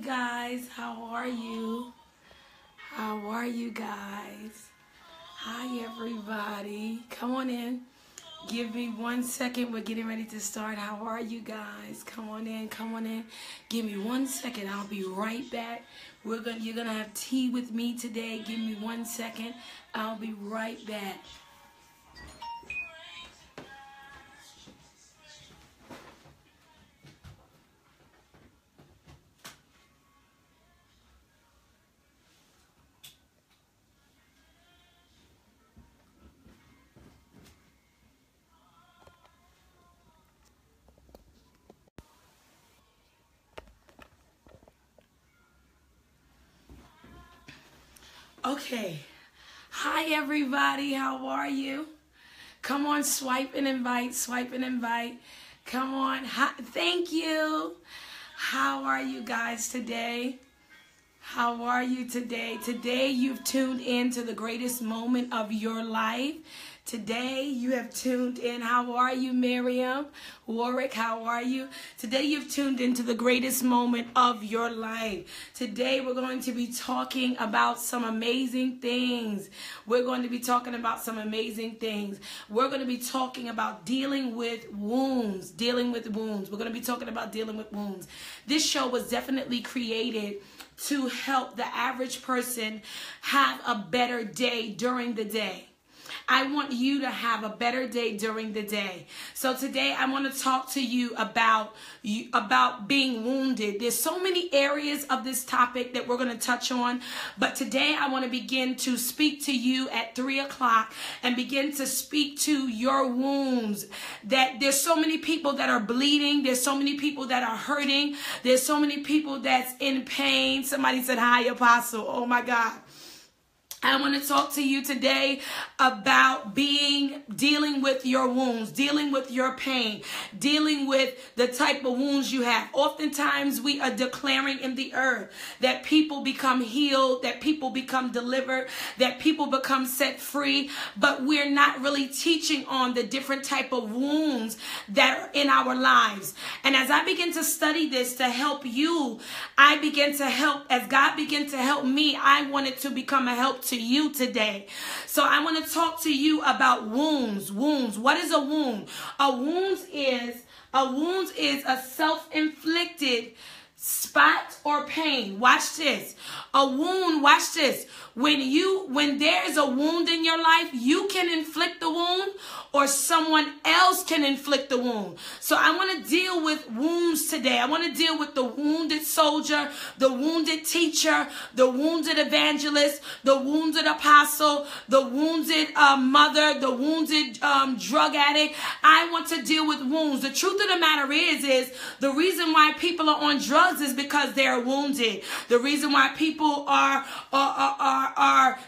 guys, how are you? How are you guys? Hi everybody. Come on in. Give me 1 second. We're getting ready to start. How are you guys? Come on in. Come on in. Give me 1 second. I'll be right back. You're gonna have tea with me today. Give me 1 second. I'll be right back. Okay. Hi, everybody. How are you? Come on, swipe and invite. Swipe and invite. Come on. Hi, thank you. How are you guys today? How are you today? Today, you've tuned in to the greatest moment of your life. Today, you have tuned in. How are you, Miriam? Warwick, how are you? Today, you've tuned into the greatest moment of your life. Today, we're going to be talking about some amazing things. We're going to be talking about some amazing things. We're going to be talking about dealing with wounds. Dealing with wounds. We're going to be talking about dealing with wounds. This show was definitely created to help the average person have a better day during the day. I want you to have a better day during the day. So today I want to talk to you about being wounded. There's so many areas of this topic that we're going to touch on. But today I want to begin to speak to you at 3 o'clock and begin to speak to your wounds. That there's so many people that are bleeding. There's so many people that are hurting. There's so many people that's in pain. Somebody said, hi, Apostle. Oh my God. I want to talk to you today about dealing with your wounds, dealing with your pain, dealing with the type of wounds you have. Oftentimes we are declaring in the earth that people become healed, that people become delivered, that people become set free, but we're not really teaching on the different type of wounds that are in our lives. And as I begin to study this to help you, I begin to help, as God began to help me, I wanted to become a help to you today. So I want to talk to you about wounds. Wounds. What is a wound? A wound is a self-inflicted spot or pain. Watch this. A wound, watch this. When there is a wound in your life, you can inflict the wound or someone else can inflict the wound. So I want to deal with wounds today. I want to deal with the wounded soldier, the wounded teacher, the wounded evangelist, the wounded apostle, the wounded mother, the wounded drug addict. I want to deal with wounds. The truth of the matter is the reason why people are on drugs is because they're wounded. The reason why people are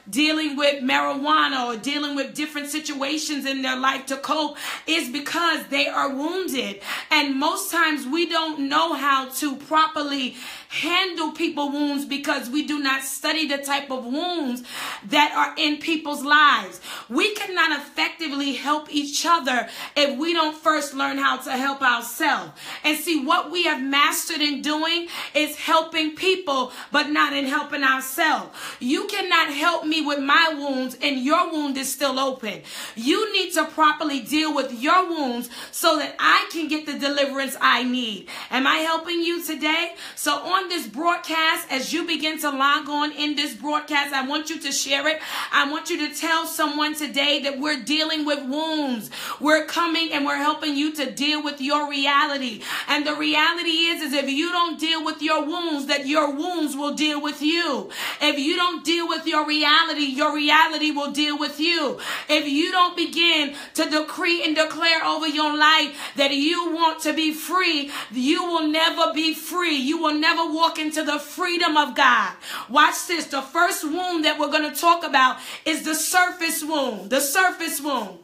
dealing with marijuana or dealing with different situations in their life to cope is because they are wounded. And most times we don't know how to properly handle people's wounds because we do not study the type of wounds that are in people's lives. We cannot effectively help each other if we don't first learn how to help ourselves. And see, what we have mastered in doing is helping people, but not in helping ourselves. You cannot help me with my wounds and your wound is still open. You need to properly deal with your wounds so that I can get the deliverance I need. Am I helping you today? So on this broadcast, as you begin to log on in this broadcast, I want you to share it. I want you to tell someone today that we're dealing with wounds. We're coming and we're helping you to deal with your reality. And the reality is if you don't deal with your wounds, that your wounds will deal with you. If you don't deal with your reality will deal with you. If you don't begin to decree and declare over your life that you want to be free, you will never be free. You will never walk into the freedom of God. Watch this. The first wound that we're going to talk about is the surface wound. The surface wound.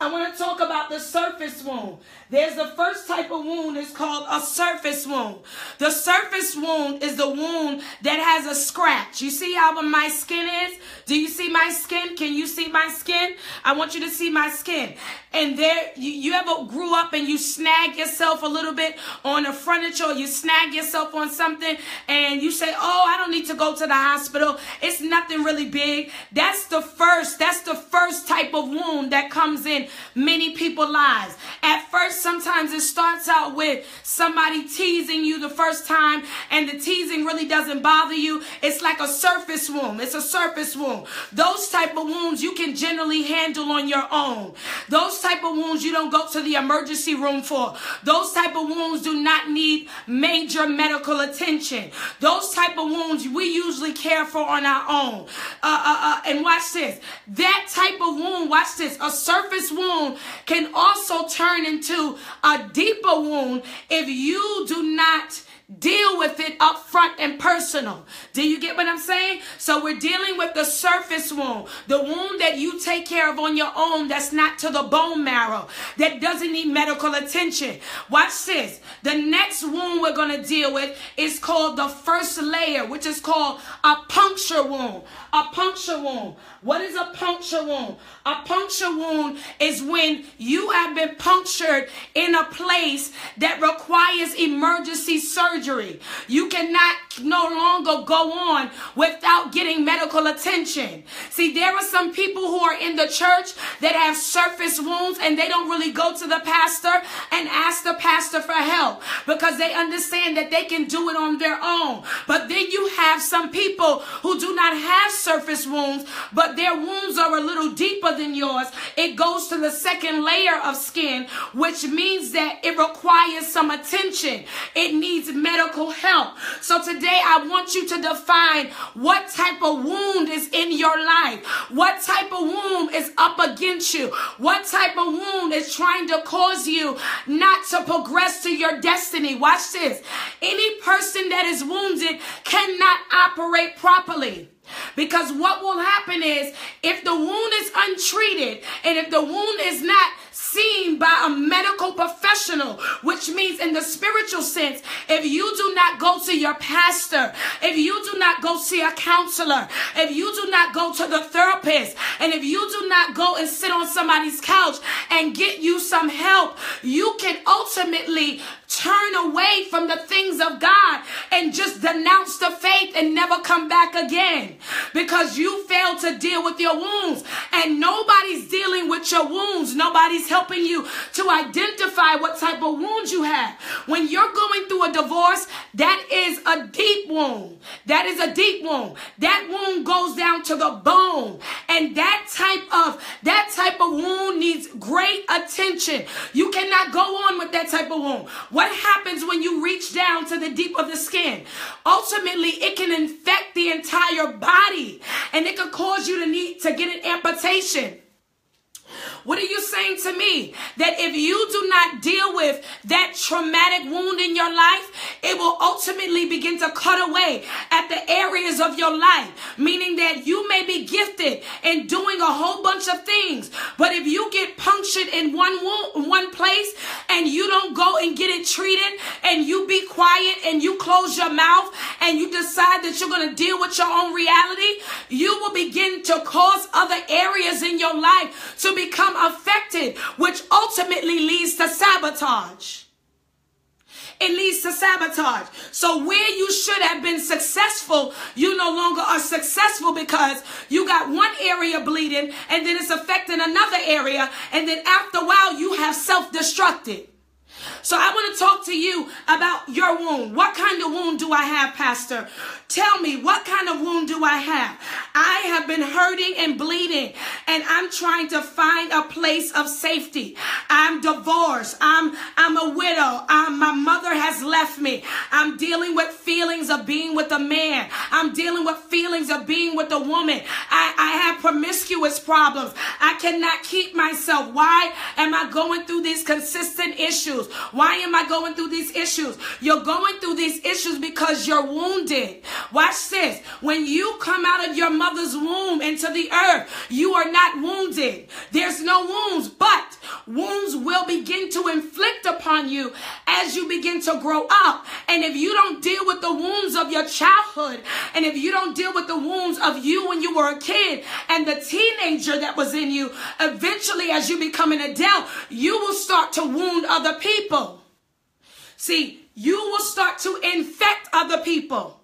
I want to talk about the surface wound. There's the first type of wound is called a surface wound. The surface wound is the wound that has a scratch. You see how my skin is? Do you see my skin? Can you see my skin? I want you to see my skin. And there, you ever grew up and you snag yourself a little bit on the furniture, or you snag yourself on something and you say, oh, I don't need to go to the hospital. It's nothing really big. That's the first type of wound that comes in many people's lives. At first, sometimes it starts out with somebody teasing you the first time, and the teasing really doesn't bother you. It's like a surface wound. It's a surface wound. Those type of wounds you can generally handle on your own. Those type of wounds you don't go to the emergency room for. Those type of wounds do not need major medical attention. Those type of wounds we usually care for on our own. And watch this. That type of wound, watch this, a surface wound can also turn into a deeper wound if you do not deal with it up front and personal. Do you get what I'm saying? So we're dealing with the surface wound, the wound that you take care of on your own, that's not to the bone marrow, that doesn't need medical attention. Watch this. The next wound we're going to deal with is called the first layer, which is called a puncture wound. A puncture wound. What is a puncture wound? A puncture wound is when you have been punctured in a place that requires emergency surgery. You cannot no longer go on without getting medical attention. See, there are some people who are in the church that have surface wounds, and they don't really go to the pastor and ask the pastor for help because they understand that they can do it on their own. But then you have some people who do not have surface wounds, but their wounds are a little deeper than yours. It goes to the second layer of skin, which means that it requires some attention. It needs medical help. So today I want you to define what type of wound is in your life. What type of wound is up against you? What type of wound is trying to cause you not to progress to your destiny? Watch this. Any person that is wounded cannot operate properly. Because what will happen is, if the wound is untreated and if the wound is not seen by a medical professional, which means in the spiritual sense, if you do not go to your pastor, if you do not go see a counselor, if you do not go to the therapist, and if you do not go and sit on somebody's couch and get you some help, you can ultimately turn away from the things of God and just denounce the faith and never come back again, because you failed to deal with your wounds. And nobody's dealing with your wounds. Nobody's helping you to identify what type of wounds you have. When you're going through a divorce, that is a deep wound. That is a deep wound. That wound goes down to the bone. And that type of wound needs great attention. You cannot go on with that type of wound. What happens when you reach down to the deep of the skin? Ultimately, it can infect the entire body, and it could cause you to need to get an amputation. What are you saying to me? That if you do not deal with that traumatic wound in your life, it will ultimately begin to cut away at the areas of your life. Meaning that you may be gifted in doing a whole bunch of things, but if you get punctured in one place and you don't go and get it treated, and you be quiet and you close your mouth and you decide that you're going to deal with your own reality, you will begin to cause other areas in your life to become affected, which ultimately leads to sabotage. It leads to sabotage. So where you should have been successful, you no longer are successful because you got one area bleeding and then it's affecting another area, and then after a while you have self-destructed. So I want to talk to you about your wound. What kind of wound do I have, Pastor? Tell me, what kind of wound do I have? I have been hurting and bleeding, and I'm trying to find a place of safety. I'm divorced. I'm a widow. My mother has left me. I'm dealing with feelings of being with a man. I'm dealing with feelings of being with a woman. I have promiscuous problems. I cannot keep myself. Why am I going through these consistent issues? Why am I going through these issues? You're going through these issues because you're wounded. Watch this. When you come out of your mother's womb into the earth, you are not wounded. There's no wounds, but wounds will begin to inflict upon you as you begin to grow up. And if you don't deal with the wounds of your childhood, and if you don't deal with the wounds of you when you were a kid and the teenager that was in you, eventually as you become an adult, you will start to wound other people. See, you will start to infect other people.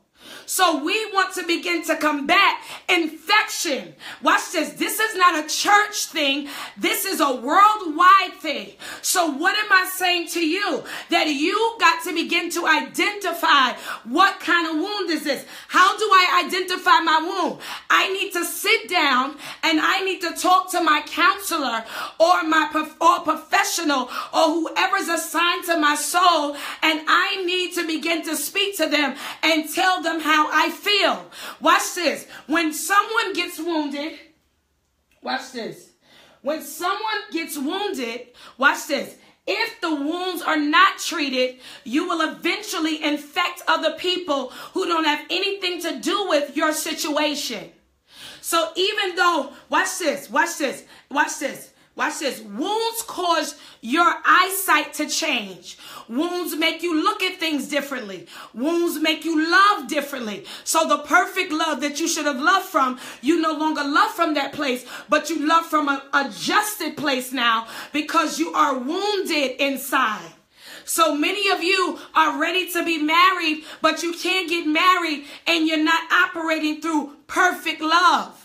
So we want to begin to combat infection. Watch this. This is not a church thing. This is a worldwide thing. So what am I saying to you? That you got to begin to identify what kind of wound is this? How do I identify my wound? I need to sit down and I need to talk to my counselor or professional or whoever's assigned to my soul, and I need to begin to speak to them and tell them how I feel. Watch this. When someone gets wounded, watch this. When someone gets wounded, watch this. If the wounds are not treated, you will eventually infect other people who don't have anything to do with your situation. So even though, watch this, watch this, watch this. Watch this. Wounds cause your eyesight to change. Wounds make you look at things differently. Wounds make you love differently. So the perfect love that you should have loved from, you no longer love from that place, but you love from an adjusted place now because you are wounded inside. So many of you are ready to be married, but you can't get married and you're not operating through perfect love.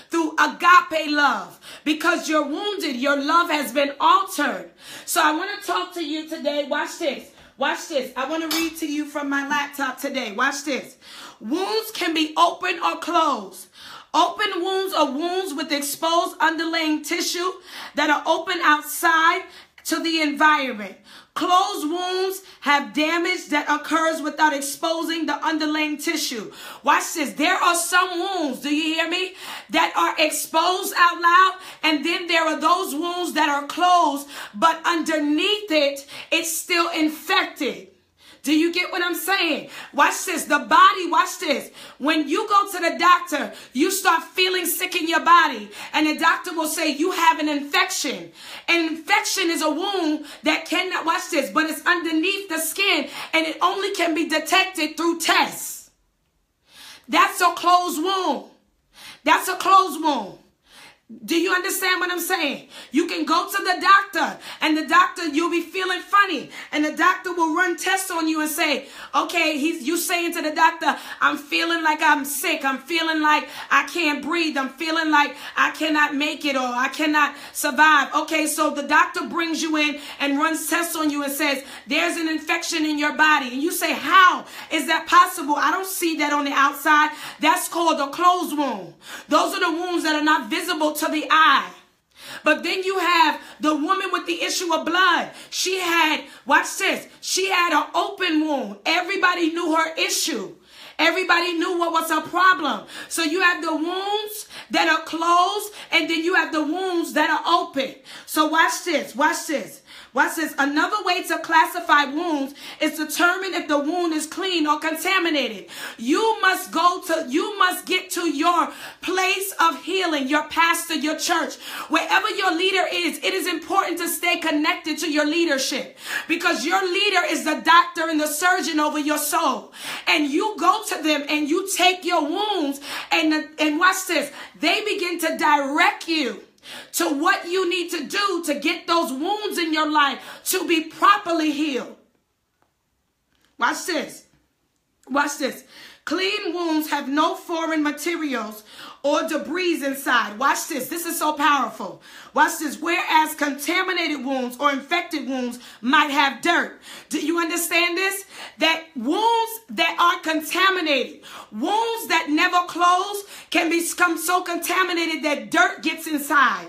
Through agape love, because you're wounded, your love has been altered. So I want to talk to you today. Watch this. Watch this. I want to read to you from my laptop today. Watch this. Wounds can be open or closed. Open wounds are wounds with exposed underlying tissue that are open outside to the environment. Closed wounds have damage that occurs without exposing the underlying tissue. Watch this. There are some wounds, do you hear me, that are exposed out loud, and then there are those wounds that are closed, but underneath it, it's still infected. Do you get what I'm saying? Watch this. The body, watch this. When you go to the doctor, you start feeling sick in your body. And the doctor will say you have an infection. An infection is a wound that cannot, watch this, but it's underneath the skin. And it only can be detected through tests. That's a closed wound. That's a closed wound. Do you understand what I'm saying? You can go to the doctor, and the doctor, you'll be feeling funny, and the doctor will run tests on you and say, okay, you saying to the doctor, I'm feeling like I'm sick. I'm feeling like I can't breathe. I'm feeling like I cannot make it or I cannot survive. Okay, so the doctor brings you in and runs tests on you and says, there's an infection in your body. And you say, how is that possible? I don't see that on the outside. That's called a closed wound. Those are the wounds that are not visible to the eye. But then you have the woman with the issue of blood. She had, watch this, she had an open wound. Everybody knew her issue. Everybody knew what was her problem. So you have the wounds that are closed, and then you have the wounds that are open. So watch this, watch this. Watch this. Another way to classify wounds is to determine if the wound is clean or contaminated. You must get to your place of healing, your pastor, your church, wherever your leader is. It is important to stay connected to your leadership, because your leader is the doctor and the surgeon over your soul. And you go to them and you take your wounds and watch this. They begin to direct you to what you need to do to get those wounds in your life to be properly healed. Watch this. Watch this. Clean wounds have no foreign materials or debris inside. Watch this. This is so powerful. Watch this. Whereas contaminated wounds or infected wounds might have dirt. Do you understand this? That wounds that are contaminated, wounds that never close, can become so contaminated that dirt gets inside.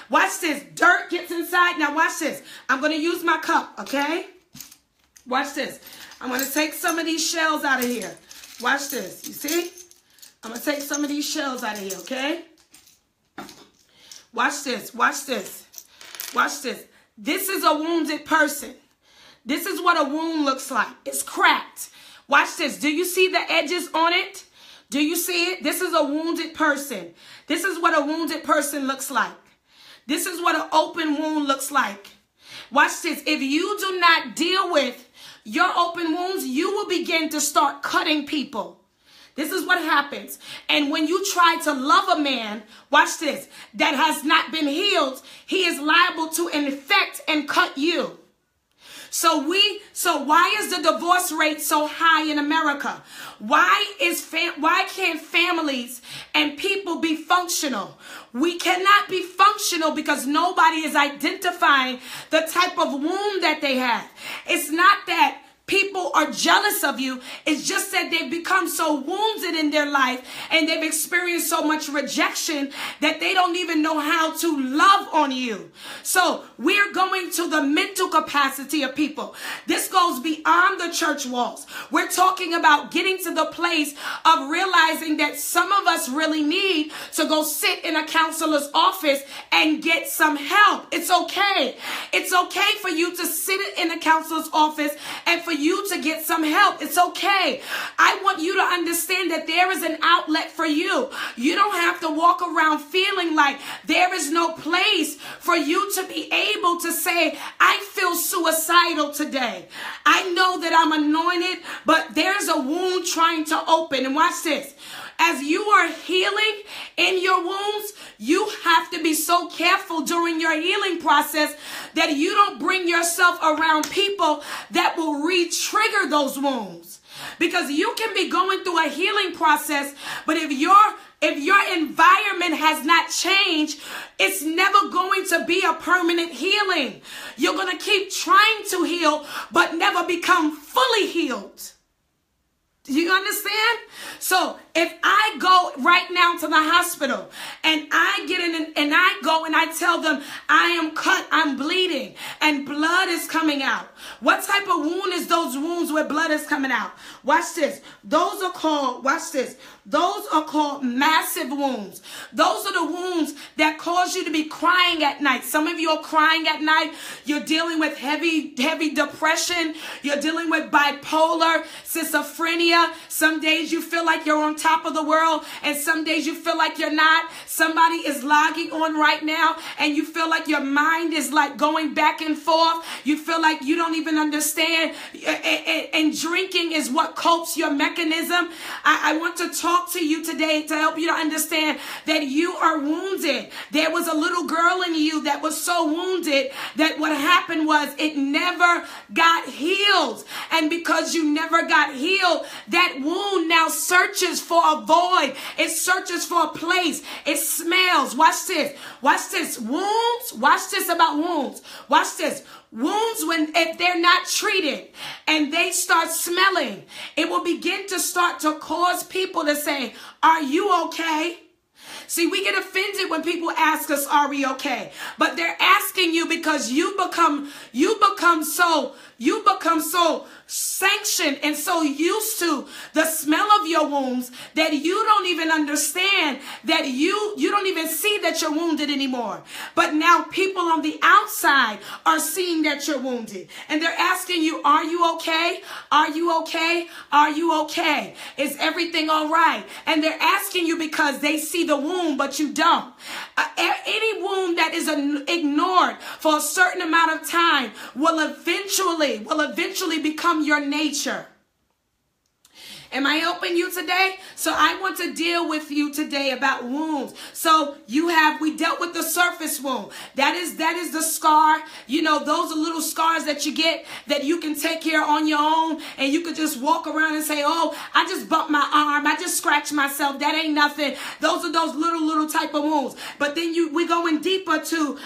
Watch this. Dirt gets inside. Now watch this. I'm going to use my cup, okay? Watch this. I'm going to take some of these shells out of here. Watch this. You see? I'm going to take some of these shells out of here, okay? Watch this. Watch this. Watch this. This is a wounded person. This is what a wound looks like. It's cracked. Watch this. Do you see the edges on it? Do you see it? This is a wounded person. This is what a wounded person looks like. This is what an open wound looks like. Watch this. If you do not deal with your open wounds, you will begin to start cutting people. This is what happens. And when you try to love a man, watch this, that has not been healed, he is liable to infect and cut you. So why is the divorce rate so high in America? Why can't families and people be functional? We cannot be functional because nobody is identifying the type of wound that they have. It's not that people are jealous of you. It's just that they've become so wounded in their life and they've experienced so much rejection that they don't even know how to love on you. So we're going to the mental capacity of people. This goes beyond the church walls. We're talking about getting to the place of realizing that some of us really need to go sit in a counselor's office and get some help. It's okay. It's okay for you to sit in a counselor's office and for you to get some help. It's okay. I want you to understand that there is an outlet for you. You don't have to walk around feeling like there is no place for you to be able to say, I feel suicidal today. I know that I'm anointed, but there's a wound trying to open. And watch this. As you are healing in your wounds, you have to be so careful during your healing process that you don't bring yourself around people that will re-trigger those wounds. Because you can be going through a healing process, but if your environment has not changed, it's never going to be a permanent healing. You're going to keep trying to heal, but never become fully healed. Do you understand? So if I go right now to the hospital and I get in and I go and I tell them I am cut, I'm bleeding, and blood is coming out. What type of wound is those wounds where blood is coming out? Watch this. Those are called, watch this. Those are called massive wounds. Those are the wounds that cause you to be crying at night. Some of you are crying at night. You're dealing with heavy depression. You're dealing with bipolar, schizophrenia. Some days you feel like you're on top of the world, and some days you feel like you're not. Somebody is logging on right now, and you feel like your mind is like going back and forth. You feel like you don't even understand, and drinking is what copes your mechanism. I want to talk to you today to help you to understand that you are wounded. There was a little girl in you that was so wounded that what happened was it never got healed. And because you never got healed, that wound now searches for a void. It searches for a place. It smells. Watch this. Watch this. Wounds. Watch this about wounds. Watch this. Wounds, if they're not treated and they start smelling, it will begin to start to cause people to say, are you okay? See, we get offended when people ask us, are we okay? But they're asking you because you become so sanctioned and so used to the smell of your wounds that you don't even understand that you don't even see that you're wounded anymore. But now people on the outside are seeing that you're wounded, and they're asking you, are you okay? Are you okay? Are you okay? Is everything all right? And they're asking you because they see the wound, but you don't. Any wound that is ignored for a certain amount of time will eventually become your nature. Am I helping you today? So I want to deal with you today about wounds. So we dealt with the surface wound. That is the scar. You know, those are little scars that you get that you can take care on your own, and you could just walk around and say, oh, I just bumped my arm. I just scratched myself. That ain't nothing. Those are those little type of wounds. But then we going deeper to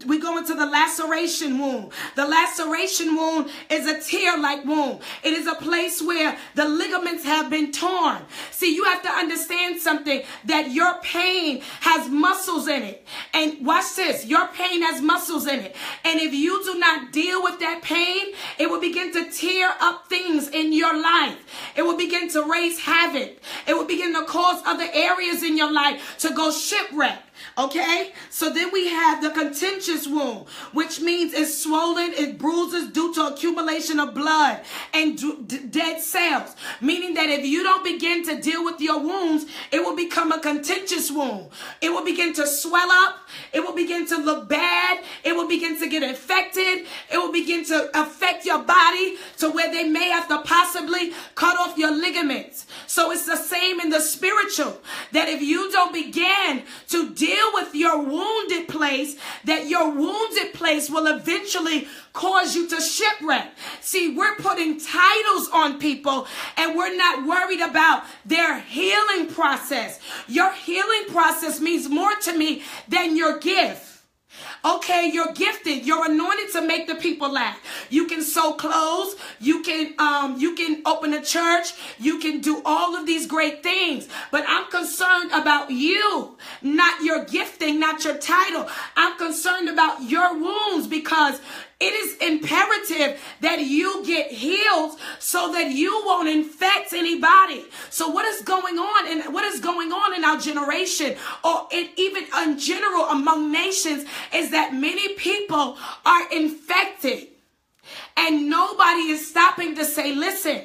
we go into the laceration wound. The laceration wound is a tear-like wound. It is a place where the ligaments have been torn. See, you have to understand something, that your pain has muscles in it. And watch this, your pain has muscles in it. And if you do not deal with that pain, it will begin to tear up things in your life. It will begin to raise havoc. It will begin to cause other areas in your life to go shipwreck. Okay, so then we have the contentious wound, which means it's swollen, it bruises due to accumulation of blood and dead cells. Meaning that if you don't begin to deal with your wounds, it will become a contentious wound. It will begin to swell up. It will begin to look bad. It will begin to get infected. It will begin to affect your body to where they may have to possibly cut off your ligaments. So it's the same in the spiritual, that if you don't begin to deal with your wounded place, that your wounded place will eventually cause you to shipwreck. See, we're putting titles on people and we're not worried about their healing process. Your healing process means more to me than your gift. Okay, you're gifted. You're anointed to make the people laugh. You can sew clothes. You can open a church. You can do all of these great things. But I'm concerned about you, not your gifting, not your title. I'm concerned about your wounds, because it is imperative that you get healed so that you won't infect anybody. So what is going on, and what is going on in our generation, or even in general among nations, is that many people are infected and nobody is stopping to say, listen,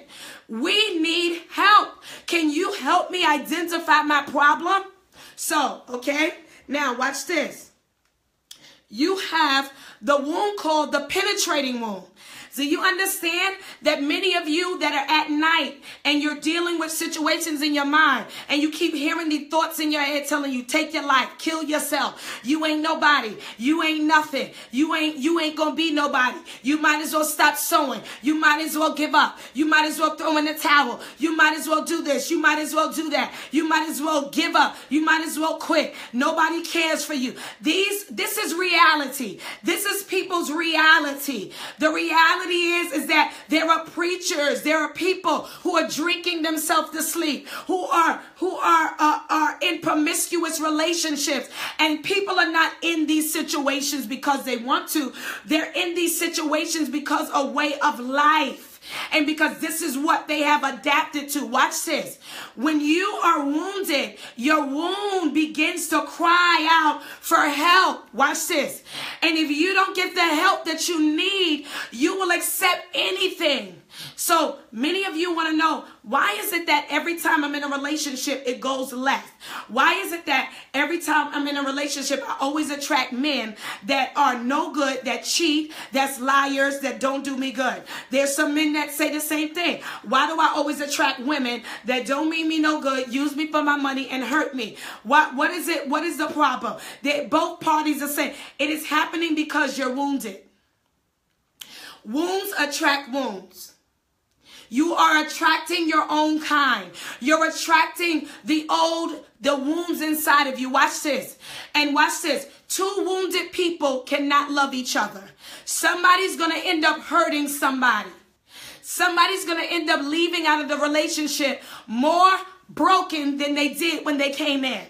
we need help. Can you help me identify my problem? So, okay, now watch this. You have the wound called the penetrating wound. So you understand that many of you that are at night and you're dealing with situations in your mind and you keep hearing these thoughts in your head telling you, take your life, kill yourself. You ain't nobody. You ain't nothing. You ain't gonna be nobody. You might as well stop sewing. You might as well give up. You might as well throw in the towel. You might as well do this. You might as well do that. You might as well give up. You might as well quit. Nobody cares for you. This is reality. This is people's reality. The reality is that there are preachers, there are people who are drinking themselves to sleep, who are in promiscuous relationships, and people are not in these situations because they want to. They're in these situations because a way of life. And because this is what they have adapted to. Watch this. When you are wounded, your wound begins to cry out for help. Watch this. And if you don't get the help that you need, you will accept anything. So many of you want to know, why is it that every time I'm in a relationship, it goes left? Why is it that every time I'm in a relationship, I always attract men that are no good, that cheat, that's liars, that don't do me good? There's some men that say the same thing. Why do I always attract women that don't mean me no good, use me for my money, and hurt me? What is it? What is the problem? That both parties are saying it is happening because you're wounded. Wounds attract wounds. You are attracting your own kind. You're attracting the wounds inside of you. Watch this. And watch this. Two wounded people cannot love each other. Somebody's going to end up hurting somebody. Somebody's going to end up leaving out of the relationship more broken than they did when they came in.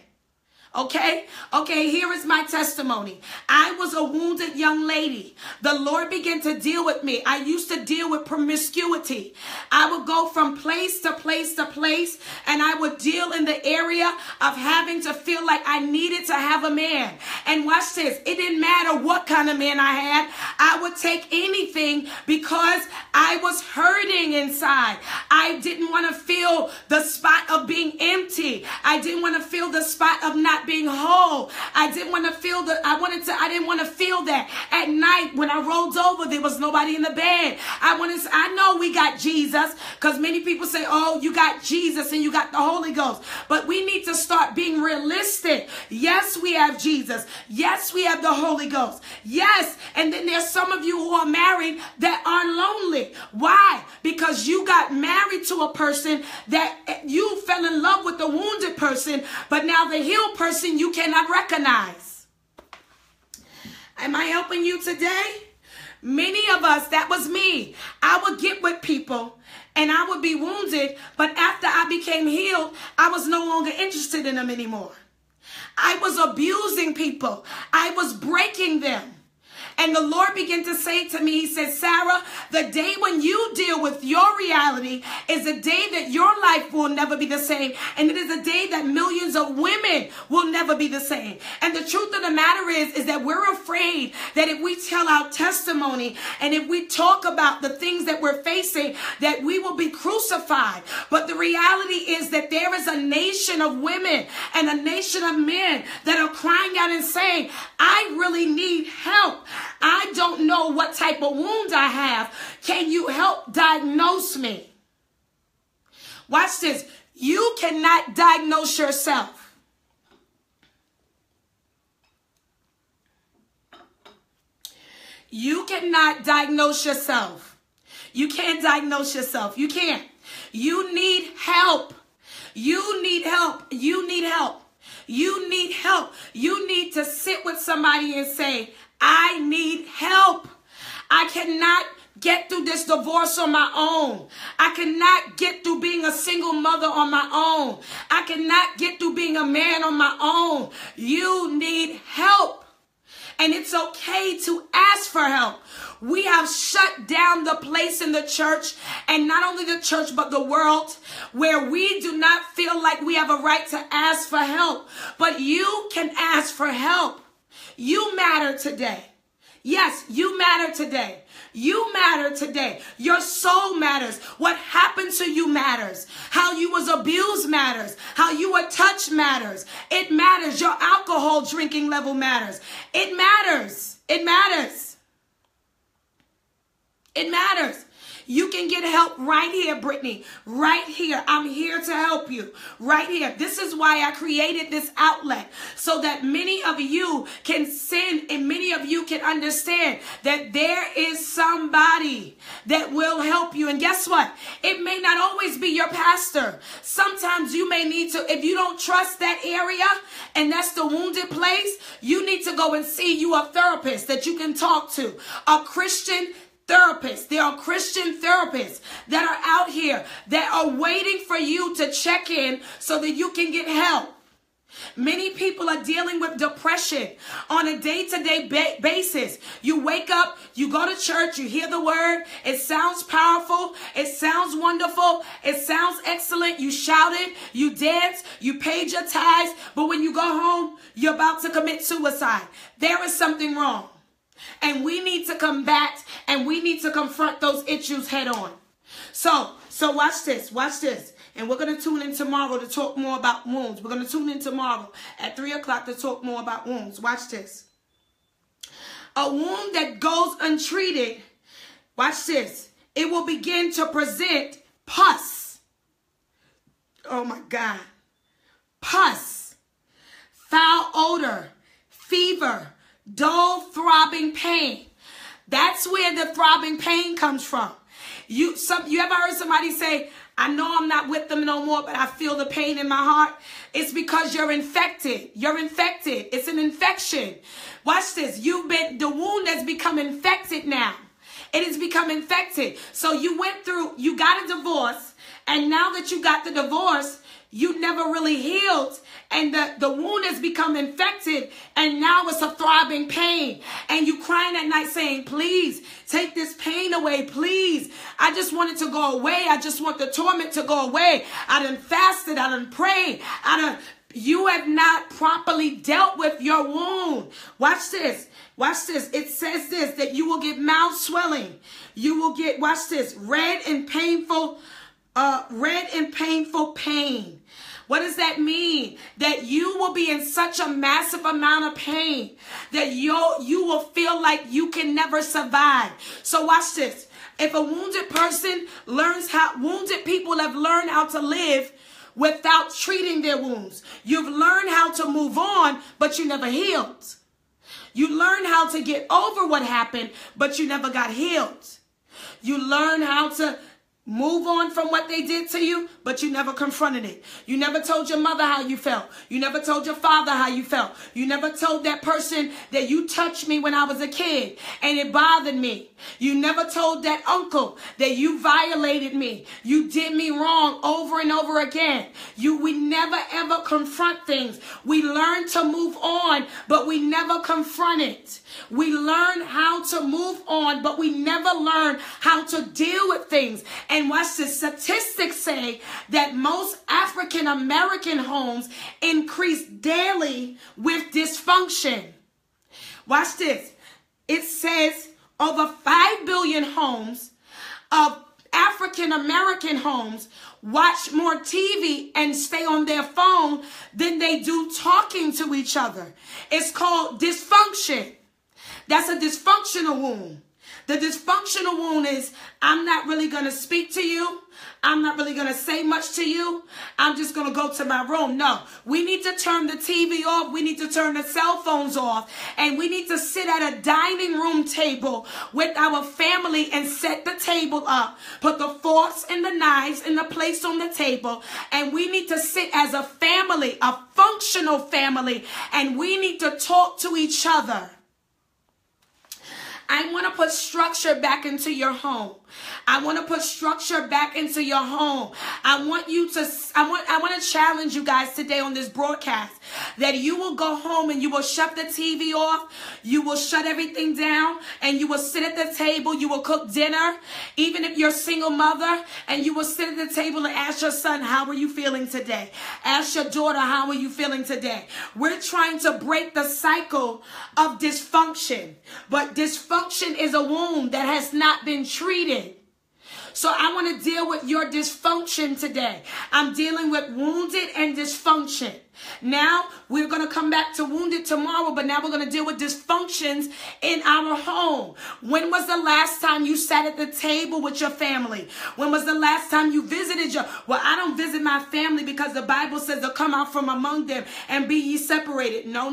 Okay, here is my testimony. I was a wounded young lady. The Lord began to deal with me. I used to deal with promiscuity. I would go from place to place to place, and I would deal in the area of having to feel like I needed to have a man. And watch this. It didn't matter what kind of man I had. I would take anything because I was hurting inside. I didn't want to feel the spot of being empty. I didn't want to feel the spot of not being whole. I didn't want to feel I didn't want to feel that. At night when I rolled over, there was nobody in the bed. I know we got Jesus, because many people say, oh, you got Jesus and you got the Holy Ghost. But we need to start being realistic. Yes, we have Jesus. Yes, we have the Holy Ghost. Yes. And then there's some of you who are married that are lonely. Why? Because you got married to a person that you fell in love with, the wounded person, but now the healed person you cannot recognize. Am I helping you today? Many of us, that was me. I would get with people and I would be wounded, but after I became healed, I was no longer interested in them anymore. I was abusing people. I was breaking them. And the Lord began to say to me, he said, Sarah, the day when you deal with your reality is a day that your life will never be the same. And it is a day that millions of women will never be the same. And the truth of the matter is that we're afraid that if we tell our testimony and if we talk about the things that we're facing, that we will be crucified. But the reality is that there is a nation of women and a nation of men that are crying out and saying, I really need help. I don't know what type of wound I have. Can you help diagnose me? Watch this. You cannot diagnose yourself. You cannot diagnose yourself. You can't diagnose yourself. You can't. You need help. You need help. You need help. You need help. You need to sit with somebody and say, I need help. I cannot get through this divorce on my own. I cannot get through being a single mother on my own. I cannot get through being a man on my own. You need help. And it's okay to ask for help. We have shut down the place in the church, and not only the church, but the world, where we do not feel like we have a right to ask for help. But you can ask for help. You matter today. Yes, you matter today. You matter today. Your soul matters. What happened to you matters. How you was abused matters. How you were touched matters. It matters. Your alcohol drinking level matters. It matters. It matters. It matters. You can get help right here, Brittany. Right here. I'm here to help you. Right here. This is why I created this outlet, so that many of you can send and many of you can understand that there is somebody that will help you. And guess what? It may not always be your pastor. Sometimes you may need to, if you don't trust that area and that's the wounded place, you need to go and see you a therapist that you can talk to, a Christian therapists. There are Christian therapists that are out here that are waiting for you to check in so that you can get help. Many people are dealing with depression on a day-to-day basis. You wake up, you go to church, you hear the word. It sounds powerful. It sounds wonderful. It sounds excellent. You shouted, you danced, you paid your tithes. But when you go home, you're about to commit suicide. There is something wrong. And we need to combat and we need to confront those issues head on. So watch this, And we're going to tune in tomorrow to talk more about wounds. We're going to tune in tomorrow at 3 o'clock to talk more about wounds. Watch this. A wound that goes untreated, watch this, it will begin to present pus. Oh my God. Pus, foul odor, fever, dull throbbing pain. That's where the throbbing pain comes from. You ever heard somebody say, I know I'm not with them no more, but I feel the pain in my heart? It's because you're infected. You're infected. It's an infection. Watch this. The wound has become infected now. It has become infected. So you got a divorce, and now that you got the divorce, you never really healed, and the wound has become infected, and now it's a throbbing pain. And you crying at night saying, please, take this pain away, please. I just want it to go away. I just want the torment to go away. I done fasted. I done prayed. You have not properly dealt with your wound. Watch this. Watch this. It says this, that you will get mouth swelling. You will get, watch this, red and painful pain. What does that mean? That you will be in such a massive amount of pain that you will feel like you can never survive. So watch this. If a wounded people have learned how to live without treating their wounds. You've learned how to move on, but you never healed. You learned how to get over what happened, but you never got healed. You learn how to move on from what they did to you, but you never confronted it. You never told your mother how you felt. You never told your father how you felt. You never told that person that you touched me when I was a kid and it bothered me. You never told that uncle that you violated me. You did me wrong over and over again. We never ever confront things. We learn to move on, but we never confront it. We learn how to move on, but we never learn how to deal with things. And watch this. Statistics say that most African American homes increase daily with dysfunction. Watch this. It says over 5 billion homes of African American homes watch more TV and stay on their phone than they do talking to each other. It's called dysfunction. That's a dysfunctional wound. The dysfunctional wound is, I'm not really going to speak to you. I'm not really going to say much to you. I'm just going to go to my room. No, we need to turn the TV off. We need to turn the cell phones off. And we need to sit at a dining room table with our family and set the table up. Put the forks and the knives in the place on the table. And we need to sit as a family, a functional family. And we need to talk to each other. I want to put structure back into your home. I want to put structure back into your home. I want to challenge you guys today on this broadcast that you will go home and you will shut the TV off. You will shut everything down and you will sit at the table. You will cook dinner, even if you're a single mother, and you will sit at the table and ask your son, how are you feeling today? Ask your daughter, how are you feeling today? We're trying to break the cycle of dysfunction, but dysfunction is a wound that has not been treated. So I want to deal with your dysfunction today. I'm dealing with wounded and dysfunction. Now, we're going to come back to wounded tomorrow, but now we're going to deal with dysfunctions in our home. When was the last time you sat at the table with your family? When was the last time you visited well, I don't visit my family because the Bible says to come out from among them and be ye separated. No.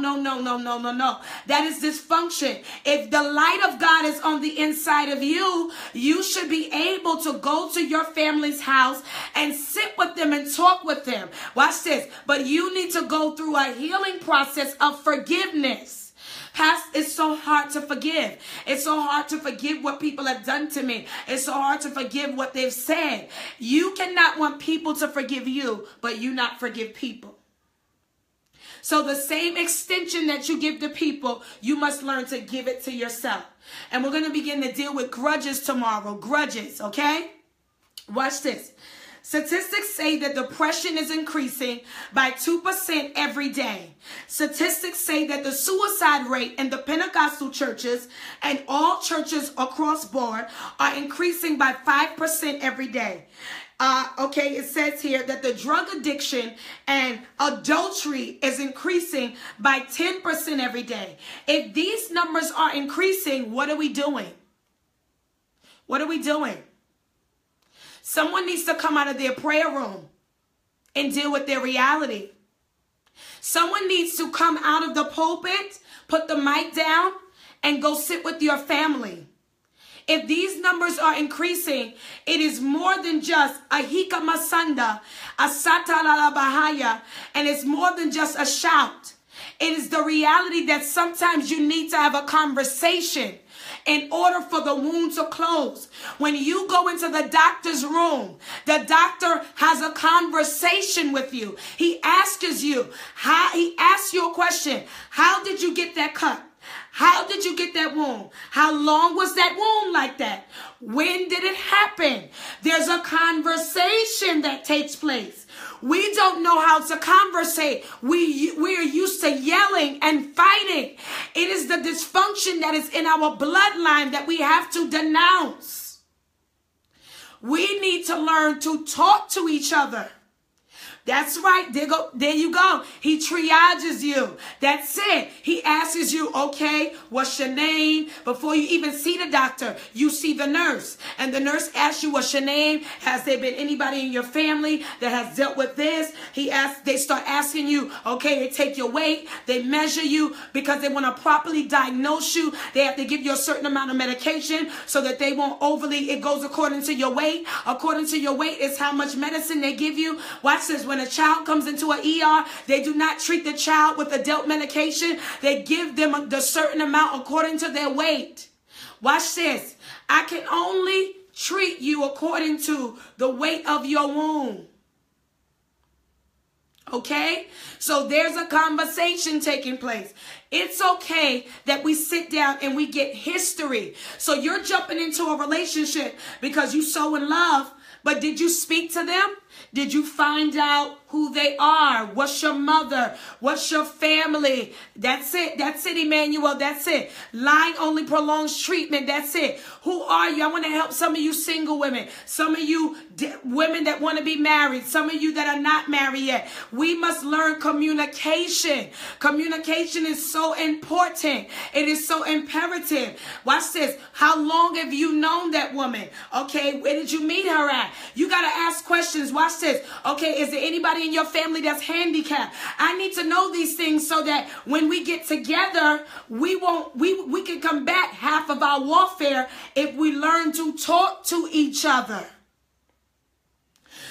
That is dysfunction. If the light of God is on the inside of you, you should be able to go to your family's house and sit with them and talk with them. Watch this. But you need to go through a healing process of forgiveness. It's so hard to forgive. It's so hard to forgive what people have done to me. It's so hard to forgive what they've said. You cannot want people to forgive you, but you not forgive people. So the same extension that you give to people, you must learn to give it to yourself. And we're going to begin to deal with grudges tomorrow. Grudges, okay? Watch this. Statistics say that depression is increasing by 2% every day. Statistics say that the suicide rate in the Pentecostal churches and all churches across board are increasing by 5% every day. It says here that the drug addiction and adultery is increasing by 10% every day. If these numbers are increasing, what are we doing? What are we doing? Someone needs to come out of their prayer room and deal with their reality. Someone needs to come out of the pulpit, put the mic down, and go sit with your family. If these numbers are increasing, it is more than just a hika masanda, a satalala bahaya, and it's more than just a shout. It is the reality that sometimes you need to have a conversation in order for the wound to close. When you go into the doctor's room, the doctor has a conversation with you. He asks you a question. How did you get that cut? How did you get that wound? How long was that wound like that? When did it happen? There's a conversation that takes place. We don't know how to conversate. We are used to yelling and fighting. It is the dysfunction that is in our bloodline that we have to denounce. We need to learn to talk to each other. That's right. There you go. He triages you. That's it. He asks you, okay, what's your name? Before you even see the doctor, you see the nurse. And the nurse asks you, what's your name? Has there been anybody in your family that has dealt with this? They start asking you, okay, they take your weight. They measure you because they want to properly diagnose you. They have to give you a certain amount of medication so that they won't it goes according to your weight. According to your weight is how much medicine they give you. Watch this. When a child comes into an ER, they do not treat the child with adult medication. They give them the certain amount according to their weight. Watch this. I can only treat you according to the weight of your womb. Okay? So there's a conversation taking place. It's okay that we sit down and we get history. So you're jumping into a relationship because you're so in love, but did you speak to them? Did you find out who they are? What's your mother? What's your family? That's it. That's it, Emmanuel. That's it. Lying only prolongs treatment. That's it. Who are you? I want to help some of you single women. Some of you women that want to be married. Some of you that are not married yet. We must learn communication. Communication is so important. It is so imperative. Watch this. How long have you known that woman? Okay, where did you meet her at? You got to ask questions. Watch this. Okay, is there anybody in your family that's handicapped? I need to know these things so that when we get together, we can combat half of our warfare if we learn to talk to each other.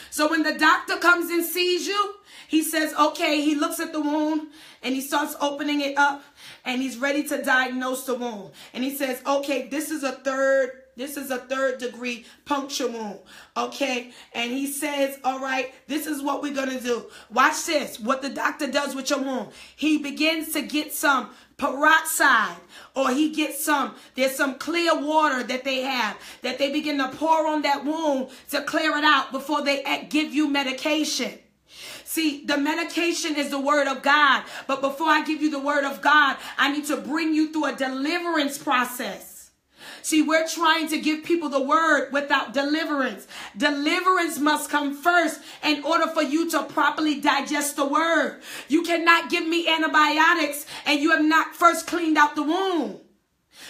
So when the doctor comes and sees you, he says, okay, he looks at the wound and he starts opening it up and he's ready to diagnose the wound. And he says, okay, this is a third degree puncture wound. Okay. And he says, all right, this is what we're going to do. Watch this. What the doctor does with your wound. He begins to get some peroxide, or he gets there's some clear water that they have that they begin to pour on that wound to clear it out before they give you medication. See, the medication is the word of God. But before I give you the word of God, I need to bring you through a deliverance process. See, we're trying to give people the word without deliverance. Deliverance must come first in order for you to properly digest the word. You cannot give me antibiotics and you have not first cleaned out the wound.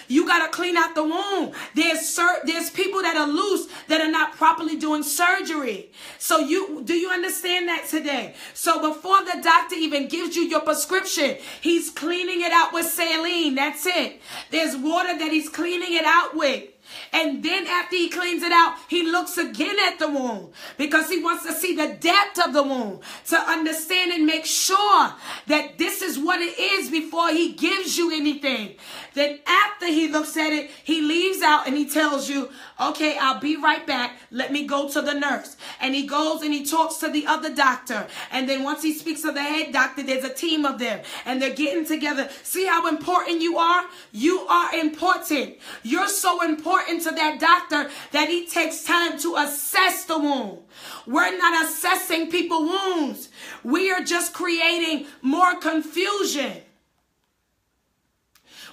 You got to clean out the wound. There's people that are loose that are not properly doing surgery. So do you understand that today? So before the doctor even gives you your prescription, he's cleaning it out with saline. That's it. There's water that he's cleaning it out with. And then after he cleans it out, he looks again at the wound because he wants to see the depth of the wound to understand and make sure that this is what it is before he gives you anything. Then after he looks at it, he leaves out and he tells you, okay, I'll be right back. Let me go to the nurse. And he goes and he talks to the other doctor. And then once he speaks to the head doctor, there's a team of them and they're getting together. See how important you are? You are important. You're so important to that doctor that he takes time to assess the wound. We're not assessing people's wounds. We are just creating more confusion.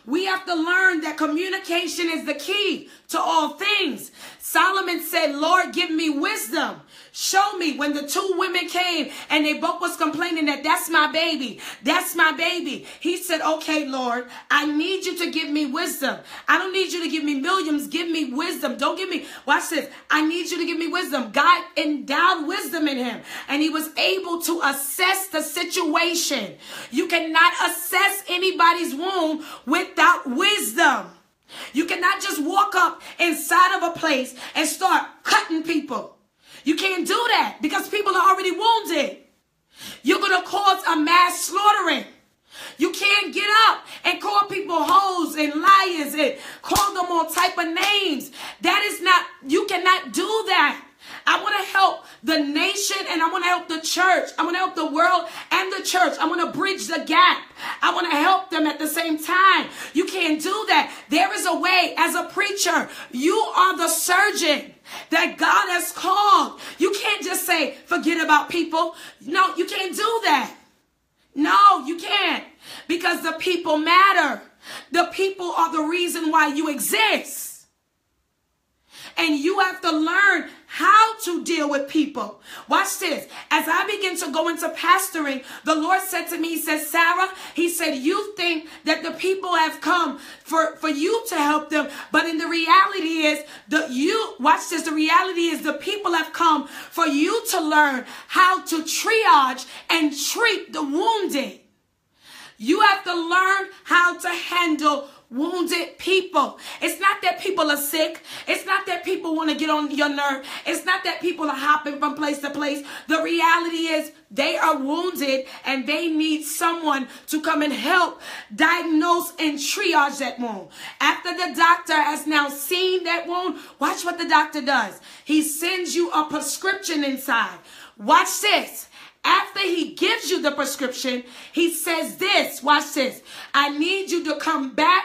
We have to learn that communication is the key to all things. Solomon said, Lord, give me wisdom. Show me. When the two women came and they both was complaining that that's my baby. That's my baby. He said, okay, Lord, I need you to give me wisdom. I don't need you to give me millions. Give me wisdom. Don't give me, watch this. I need you to give me wisdom. God endowed wisdom in him. And he was able to assess the situation. You cannot assess anybody's wound without wisdom. You cannot just walk up inside of a place and start cutting people. You can't do that because people are already wounded. You're going to cause a mass slaughtering. You can't get up and call people hoes and liars and call them all type of names. That is not, you cannot do that. I want to help the nation and I want to help the church. I want to help the world and the church. I want to bridge the gap. I want to help them at the same time. You can't do that. There is a way. As a preacher, you are the surgeon that God has called. You can't just say, forget about people. No, you can't do that. No, you can't. Because the people matter. The people are the reason why you exist. And you have to learn how to deal with people. Watch this. As I begin to go into pastoring, the Lord said to me, he said, Sarah, he said, you think that the people have come for you to help them. But in the reality is watch this. The reality is the people have come for you to learn how to triage and treat the wounded. You have to learn how to handle wounded people. It's not that people are sick. It's not that people want to get on your nerve. It's not that people are hopping from place to place. The reality is they are wounded and they need someone to come and help diagnose and triage that wound. After the doctor has now seen that wound, watch what the doctor does. He sends you a prescription inside. Watch this. After he gives you the prescription, he says this, watch this. I need you to come back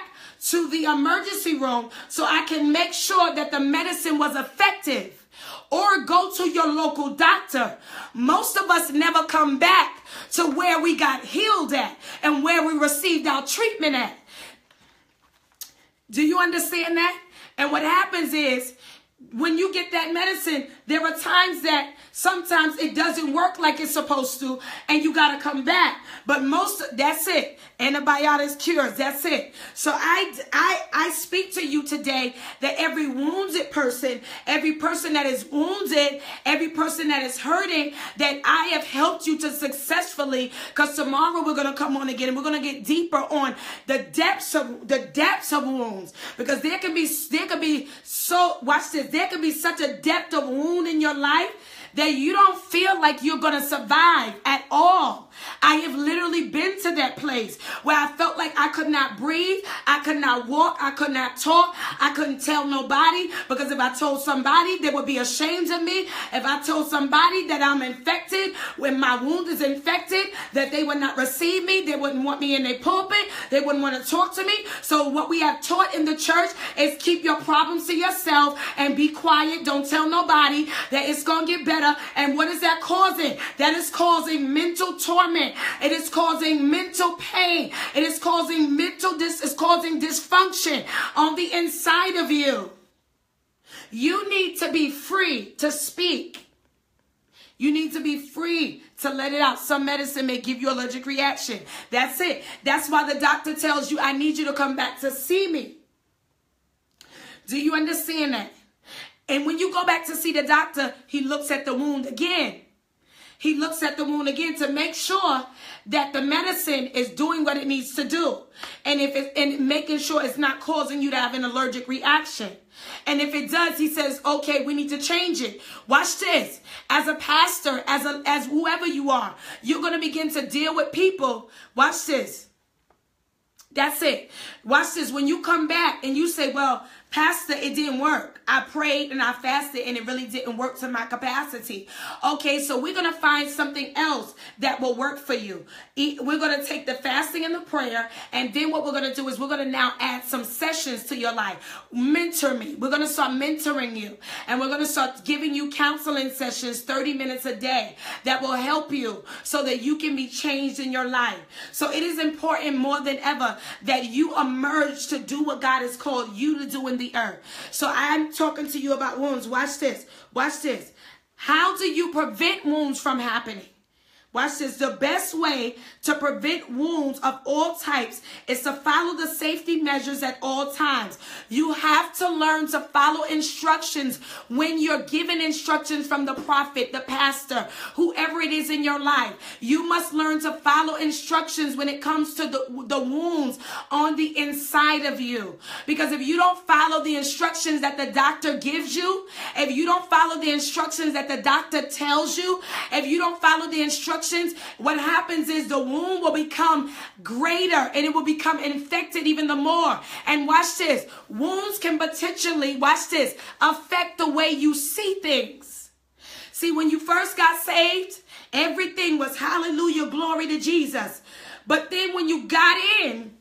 to the emergency room so I can make sure that the medicine was effective. Or go to your local doctor. Most of us never come back to where we got healed at and where we received our treatment at. Do you understand that? And what happens is, when you get that medicine, there are times that sometimes it doesn't work like it's supposed to, and you got to come back. But that's it. Antibiotics cures. That's it. So I speak to you today that every wounded person, every person that is wounded, every person that is hurting, that I have helped you to successfully, because tomorrow we're going to come on again and we're going to get deeper on the depths of wounds, because there can be watch this, there can be such a depth of wound in your life that you don't feel like you're going to survive at all. I have literally been to that place where I felt like I could not breathe, I could not walk, I could not talk, I couldn't tell nobody, because if I told somebody, they would be ashamed of me. If I told somebody that I'm infected, when my wound is infected, that they would not receive me, they wouldn't want me in their pulpit, they wouldn't want to talk to me. So what we have taught in the church is keep your problems to yourself and be quiet. Don't tell nobody that it's going to get better. And what is that causing? That is causing mental torment. It is causing mental pain. It is causing dysfunction on the inside of you. You need to be free to speak. You need to be free to let it out. Some medicine may give you allergic reaction. That's it. That's why the doctor tells you, I need you to come back to see me. Do you understand that? And when you go back to see the doctor, he looks at the wound again. He looks at the wound again to make sure that the medicine is doing what it needs to do. And making sure it's not causing you to have an allergic reaction. And if it does, he says, okay, we need to change it. Watch this. As a pastor, as whoever you are, you're going to begin to deal with people. Watch this. That's it. Watch this. When you come back and you say, well, Pastor, it didn't work. I prayed and I fasted and it really didn't work to my capacity. Okay, so we're going to find something else that will work for you. We're going to take the fasting and the prayer, and then what we're going to do is we're going to now add some sessions to your life. Mentor me. We're going to start mentoring you, and we're going to start giving you counseling sessions 30 minutes a day that will help you so that you can be changed in your life. So it is important more than ever that you emerge to do what God has called you to do in the earth. So I'm talking to you about wounds. Watch this. Watch this. How do you prevent wounds from happening? Watch this. The best way to prevent wounds of all types is to follow the safety measures at all times. You have to learn to follow instructions when you're given instructions from the prophet, the pastor, whoever it is in your life. You must learn to follow instructions when it comes to the wounds on the inside of you. Because if you don't follow the instructions that the doctor gives you, if you don't follow the instructions that the doctor tells you, if you don't follow the instructions, what happens is the wound will become greater and it will become infected even the more. And watch this. Wounds can potentially, watch this, affect the way you see things. See, when you first got saved, everything was hallelujah, glory to Jesus. But then when you got in,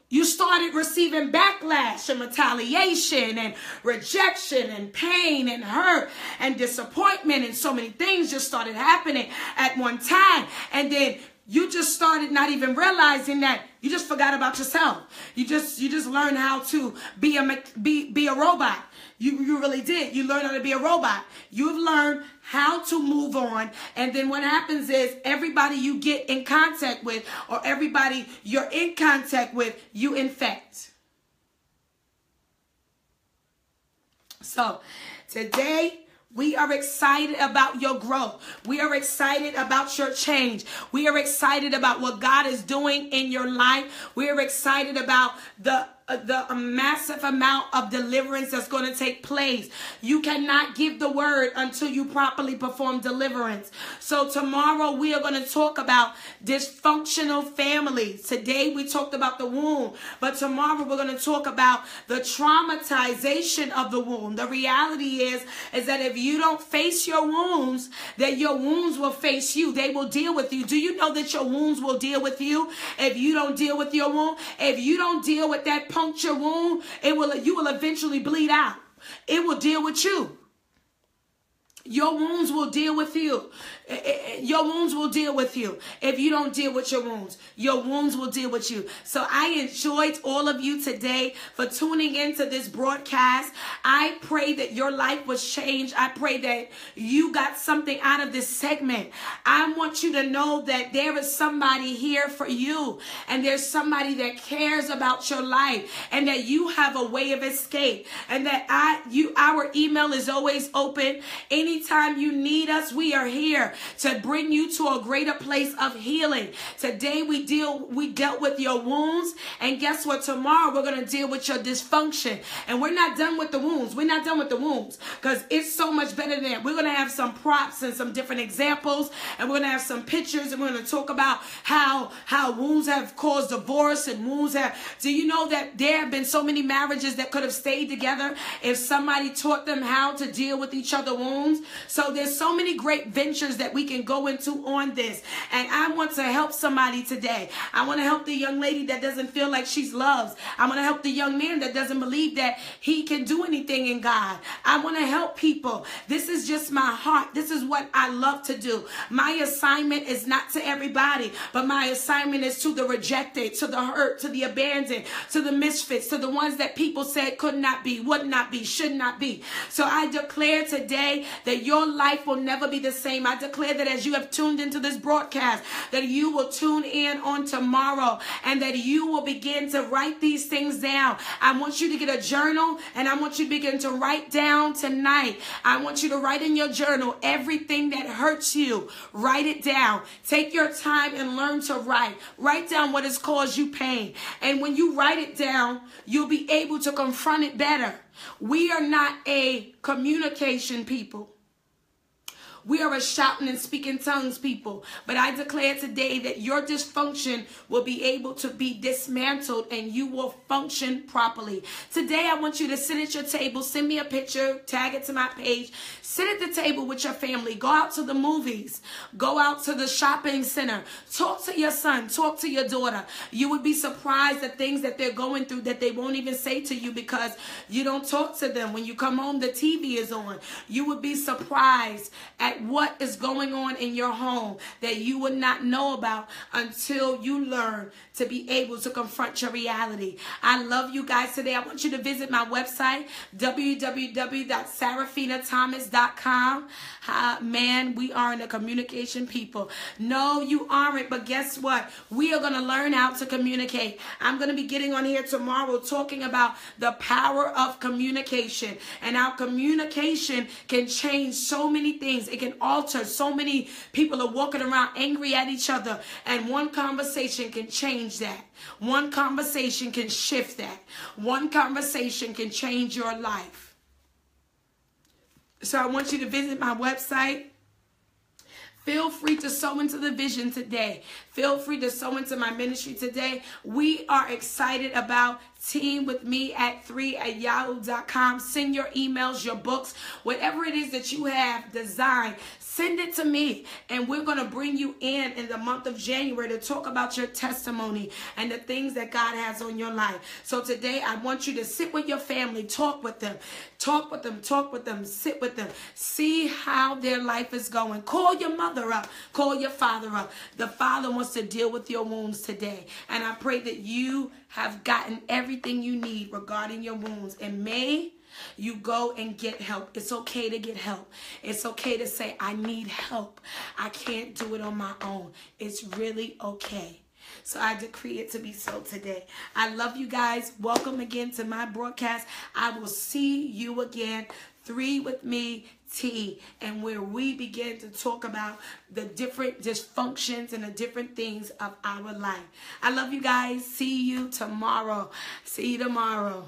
you started receiving backlash and retaliation and rejection and pain and hurt and disappointment, and so many things just started happening at one time. And then you just started not even realizing that you just forgot about yourself. You just learned how to be a robot. You really did. You learned how to be a robot. You've learned how to move on. And then what happens is everybody you get in contact with or everybody you're in contact with, you infect. So today, we are excited about your growth. We are excited about your change. We are excited about what God is doing in your life. We are excited about the massive amount of deliverance that's going to take place. You cannot give the word until you properly perform deliverance. So tomorrow we are going to talk about dysfunctional families. Today we talked about the womb, but tomorrow we're going to talk about the traumatization of the womb. The reality is that if you don't face your wounds, that your wounds will face you. They will deal with you. Do you know that your wounds will deal with you if you don't deal with your wound? If you don't deal with that puncture wound, you will eventually bleed out. It will deal with you. Your wounds will deal with you. Your wounds will deal with you. If you don't deal with your wounds will deal with you. So I enjoyed all of you today for tuning into this broadcast. I pray that your life was changed. I pray that you got something out of this segment. I want you to know that there is somebody here for you, and there's somebody that cares about your life, and that you have a way of escape, and that our email is always open. Anytime you need us, we are here to bring you to a greater place of healing. Today we dealt with your wounds, and guess what? Tomorrow we're going to deal with your dysfunction. And we're not done with the wounds. We're not done with the wounds, because it's so much better than that. We're going to have some props and some different examples, and we're going to have some pictures, and we're going to talk about how wounds have caused divorce, and wounds have... Do you know that there have been so many marriages that could have stayed together if somebody taught them how to deal with each other's wounds? So there's so many great ventures that we can go into on this. And I want to help somebody today. I want to help the young lady that doesn't feel like she's loved. I want to help the young man that doesn't believe that he can do anything in God. I want to help people. This is just my heart. This is what I love to do. My assignment is not to everybody, but my assignment is to the rejected, to the hurt, to the abandoned, to the misfits, to the ones that people said could not be, would not be, should not be. So I declare today that your life will never be the same. I declare that as you have tuned into this broadcast, that you will tune in on tomorrow, and that you will begin to write these things down. I want you to get a journal, and I want you to begin to write down tonight. I want you to write in your journal everything that hurts you. Write it down. Take your time and learn to write. Write down what has caused you pain. And when you write it down, you'll be able to confront it better. We are not a communication people. We are a shouting and speaking tongues people. But I declare today that your dysfunction will be able to be dismantled, and you will function properly. Today, I want you to sit at your table. Send me a picture. Tag it to my page. Sit at the table with your family. Go out to the movies. Go out to the shopping center. Talk to your son. Talk to your daughter. You would be surprised at things that they're going through that they won't even say to you because you don't talk to them. When you come home, the TV is on. You would be surprised at what is going on in your home that you would not know about until you learn to be able to confront your reality. I love you guys today. I want you to visit my website, www.sarafinathomas.com. Man, we aren't a communication people. No, you aren't. But guess what? We are going to learn how to communicate. I'm going to be getting on here tomorrow talking about the power of communication, and how communication can change so many things. It can alter. So many people are walking around angry at each other, and one conversation can change that. One conversation can shift that. One conversation can change your life. So I want you to visit my website. Feel free to sow into the vision today. Feel free to sow into my ministry today. We are excited about teamwithme3@yahoo.com. Send your emails, your books, whatever it is that you have designed. Send it to me, and we're going to bring you in the month of January to talk about your testimony and the things that God has on your life. So today, I want you to sit with your family, talk with them, talk with them, talk with them, sit with them, see how their life is going. Call your mother up, call your father up. The Father wants to deal with your wounds today, and I pray that you have gotten everything you need regarding your wounds, and may You go and get help. It's okay to get help. It's okay to say, I need help. I can't do it on my own. It's really okay. So I decree it to be so today. I love you guys. Welcome again to my broadcast. I will see you again. 3 with me, T, and where we begin to talk about the different dysfunctions and the different things of our life. I love you guys. See you tomorrow. See you tomorrow.